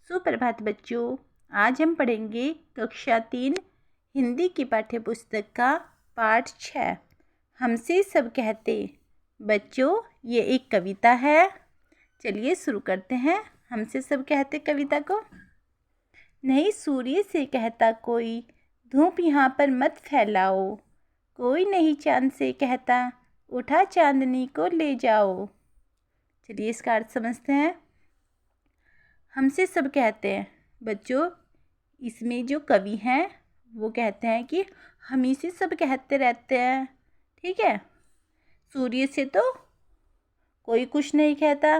सुप्रभात बच्चों। आज हम पढ़ेंगे कक्षा 3 हिंदी की पाठ्य पुस्तक का पाठ 6 हमसे सब कहते। बच्चों, ये एक कविता है। चलिए शुरू करते हैं हमसे सब कहते कविता को। नहीं सूर्य से कहता कोई, धूप यहाँ पर मत फैलाओ। कोई नहीं चांद से कहता, उठा चांदनी को ले जाओ। चलिए इसका अर्थ समझते हैं। हमसे सब कहते हैं बच्चों, इसमें जो कवि हैं वो कहते हैं कि हम ही से सब कहते रहते हैं। ठीक है। सूर्य से तो कोई कुछ नहीं कहता,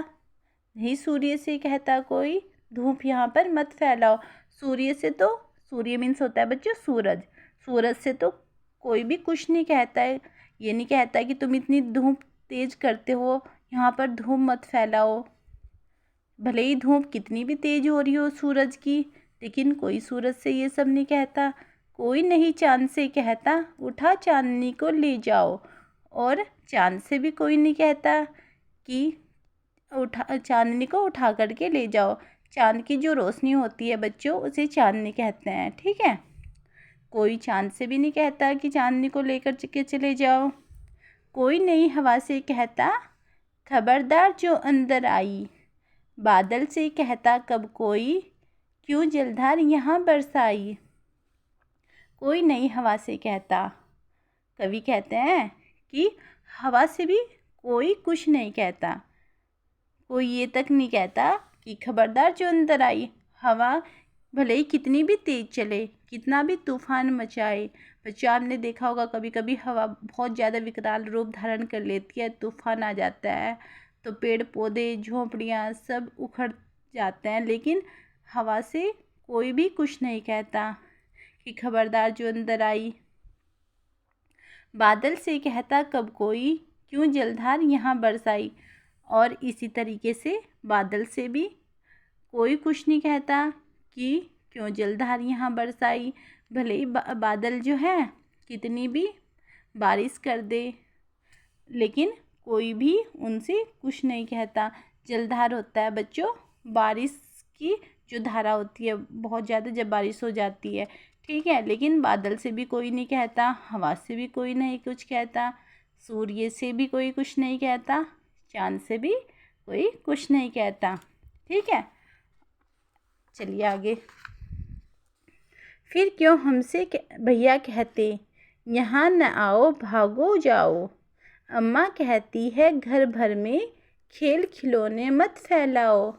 नहीं सूर्य से कहता कोई, धूप यहाँ पर मत फैलाओ। सूर्य से तो, सूर्य मीन्स होता है बच्चों सूरज, सूरज से तो कोई भी कुछ नहीं कहता है। ये नहीं कहता कि तुम इतनी धूप तेज करते हो, यहाँ पर धूप मत फैलाओ। भले ही धूप कितनी भी तेज हो रही हो सूरज की, लेकिन कोई सूरज से ये सब नहीं कहता। कोई नहीं चांद से कहता, उठा चांदनी को ले जाओ। और चांद से भी कोई नहीं कहता कि उठा चांदनी को उठा करके ले जाओ। चांद की जो रोशनी होती है बच्चों, उसे चांदनी कहते हैं। ठीक है। कोई चांद से भी नहीं कहता कि चांदनी को लेकर के चले जाओ। कोई नहीं हवा से कहता, खबरदार जो अंदर आई। बादल से कहता कब कोई, क्यों जलधार यहाँ बरसाई। कोई नहीं हवा से कहता, कवि कहते हैं कि हवा से भी कोई कुछ नहीं कहता। कोई ये तक नहीं कहता कि खबरदार जो अंदर आई। हवा भले ही कितनी भी तेज चले, कितना भी तूफान मचाए। बच्चों, आपने देखा होगा कभी कभी हवा बहुत ज़्यादा विकराल रूप धारण कर लेती है, तूफान आ जाता है तो पेड़ पौधे झोंपड़ियाँ सब उखड़ जाते हैं, लेकिन हवा से कोई भी कुछ नहीं कहता कि खबरदार जो अंदर आई। बादल से कहता कब कोई, क्यों जलधार यहाँ बरसाई। और इसी तरीके से बादल से भी कोई कुछ नहीं कहता कि क्यों जलधार यहाँ बरसाई। भले ही बादल जो है कितनी भी बारिश कर दे, लेकिन कोई भी उनसे कुछ नहीं कहता। जलधार होता है बच्चों बारिश की जो धारा होती है, बहुत ज़्यादा जब बारिश हो जाती है। ठीक है। लेकिन बादल से भी कोई नहीं कहता, हवा से भी कोई नहीं कुछ कहता, सूर्य से भी कोई कुछ नहीं कहता, चांद से भी कोई कुछ नहीं कहता। ठीक है। चलिए आगे। फिर क्यों हमसे भैया कहते, यहाँ न आओ भागो जाओ। अम्मा कहती है घर भर में, खेल खिलौने मत फैलाओ।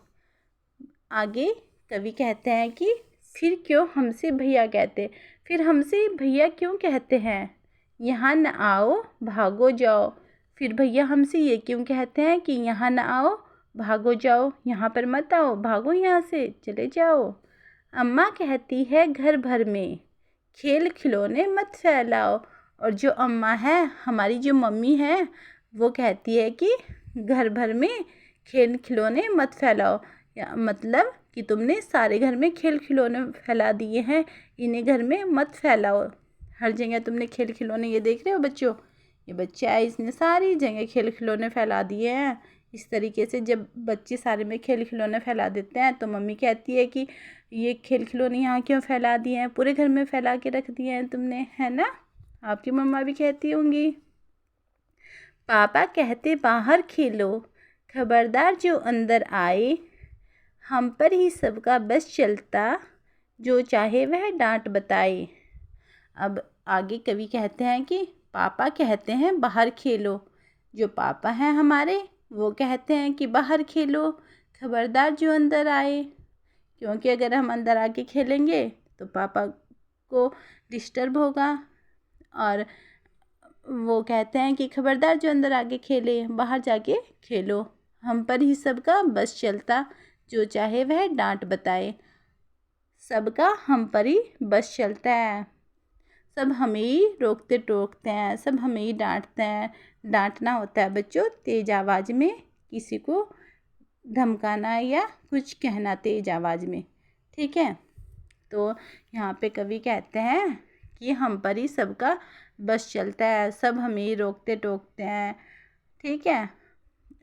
आगे कवि कहते हैं कि फिर क्यों हमसे भैया कहते, फिर हमसे भैया क्यों कहते हैं। यहाँ न आओ भागो जाओ। फिर भैया हमसे ये क्यों कहते हैं कि यहाँ न आओ भागो जाओ, यहाँ पर मत आओ, भागो यहाँ से चले जाओ। अम्मा कहती है घर भर में, खेल खिलौने मत फैलाओ। और जो अम्मा है, हमारी जो मम्मी है, वो कहती है कि घर भर में खेल खिलौने मत फैलाओ। या मतलब कि तुमने सारे घर में खेल खिलौने फैला दिए हैं, इन्हें घर में मत फैलाओ। हर जगह तुमने खेल खिलौने, ये देख रहे हो बच्चों, ये बच्चा है, इसने सारी जगह खेल खिलौने फैला दिए हैं। इस तरीके से जब बच्चे सारे में खेल खिलौने फैला देते हैं तो मम्मी कहती है कि ये खेल खिलौने यहाँ क्यों फैला दिए हैं, पूरे घर में फैला के रख दिए हैं तुमने, है ना। आपकी मम्मा भी कहती होंगी। पापा कहते बाहर खेलो, खबरदार जो अंदर आए। हम पर ही सबका बस चलता, जो चाहे वह डांट बताए। अब आगे कवि कहते हैं कि पापा कहते हैं बाहर खेलो। जो पापा हैं हमारे, वो कहते हैं कि बाहर खेलो, खबरदार जो अंदर आए। क्योंकि अगर हम अंदर आके खेलेंगे तो पापा को डिस्टर्ब होगा, और वो कहते हैं कि खबरदार जो अंदर आके खेले, बाहर जाके खेलो। हम पर ही सबका बस चलता, जो चाहे वह डांट बताए। सबका हम पर ही बस चलता है, सब हमें ही रोकते टोकते हैं, सब हमें ही डांटते हैं। डांटना होता है बच्चों तेज़ आवाज़ में, किसी को धमकाना या कुछ कहना तेज़ आवाज़ में। ठीक है। तो यहाँ पे कवि कहते हैं कि हम पर ही सबका बस चलता है, सब हमें ही रोकते टोकते हैं। ठीक है।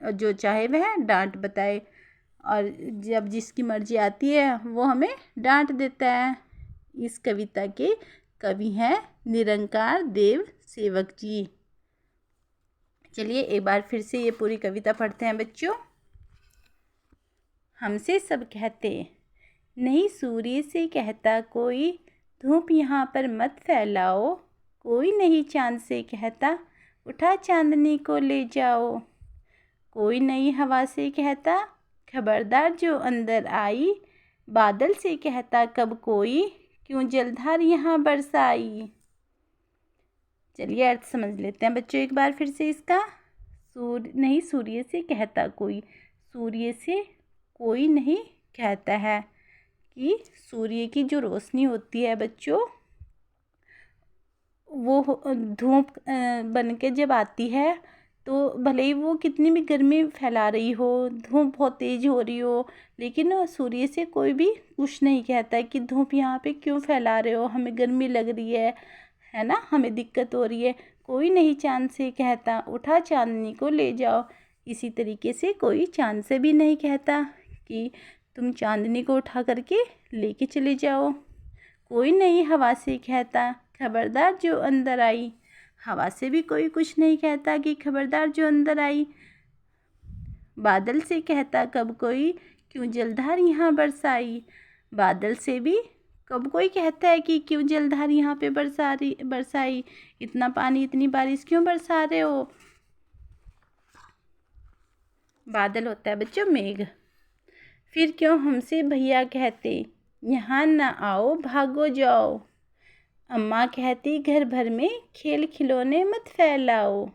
और जो चाहे वह डांट बताए। और जब जिसकी मर्जी आती है वो हमें डांट देता है। इस कविता के कवि हैं निरंकार देव सेवक जी। चलिए एक बार फिर से ये पूरी कविता पढ़ते हैं बच्चों। हमसे सब कहते नहीं सूर्य से कहता कोई, धूप यहाँ पर मत फैलाओ। कोई नहीं चाँद से कहता उठा चांदनी को ले जाओ। कोई नहीं हवा से कहता खबरदार जो अंदर आई। बादल से कहता कब कोई क्यों जलधार यहाँ बरसाई। चलिए अर्थ समझ लेते हैं बच्चों एक बार फिर से इसका। सूर्य से कहता कोई, सूर्य से कोई नहीं कहता है कि सूर्य की जो रोशनी होती है बच्चों वो धूप बन के जब आती है तो भले ही वो कितनी भी गर्मी फैला रही हो, धूप बहुत तेज़ हो रही हो, लेकिन सूर्य से कोई भी कुछ नहीं कहता कि धूप यहाँ पे क्यों फैला रहे हो, हमें गर्मी लग रही है ना, हमें दिक्कत हो रही है। कोई नहीं चाँद से कहता उठा चांदनी को ले जाओ। इसी तरीके से कोई चाँद से भी नहीं कहता कि तुम चांदनी को उठा करके लेके चले जाओ। कोई नहीं हवा से कहता खबरदार जो अंदर आई। हवा से भी कोई कुछ नहीं कहता कि खबरदार जो अंदर आई। बादल से कहता कब कोई क्यों जलधार यहाँ बरसाई। बादल से भी कब कोई कहता है कि क्यों जलधार यहाँ पे बरसाई, इतना पानी इतनी बारिश क्यों बरसा रहे हो। बादल होता है बच्चों मेघ। फिर क्यों हमसे भैया कहते यहाँ न आओ भागो जाओ। अम्मा कहती घर भर में खेल खिलौने मत फैलाओ।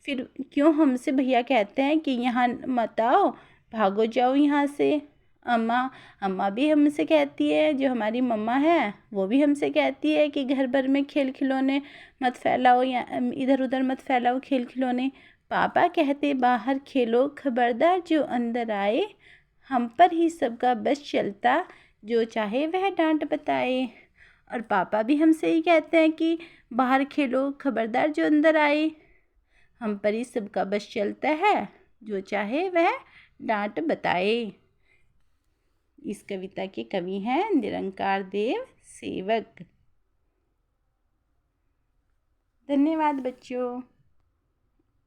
फिर क्यों हमसे भैया कहते हैं कि यहाँ मत आओ भागो जाओ यहाँ से। अम्मा भी हमसे कहती है, जो हमारी मम्मा है वो भी हमसे कहती है कि घर भर में खेल खिलौने मत फैलाओ या इधर उधर मत फैलाओ खेल खिलौने। पापा कहते बाहर खेलो खबरदार जो अंदर आए। हम पर ही सबका बस चलता जो चाहे वह डांट बताए। और पापा भी हमसे ही कहते हैं कि बाहर खेलो खबरदार जो अंदर आए। हम पर ही सबका बस चलता है जो चाहे वह डांट बताए। इस कविता के कवि हैं निरंकार देव सेवक। धन्यवाद बच्चों।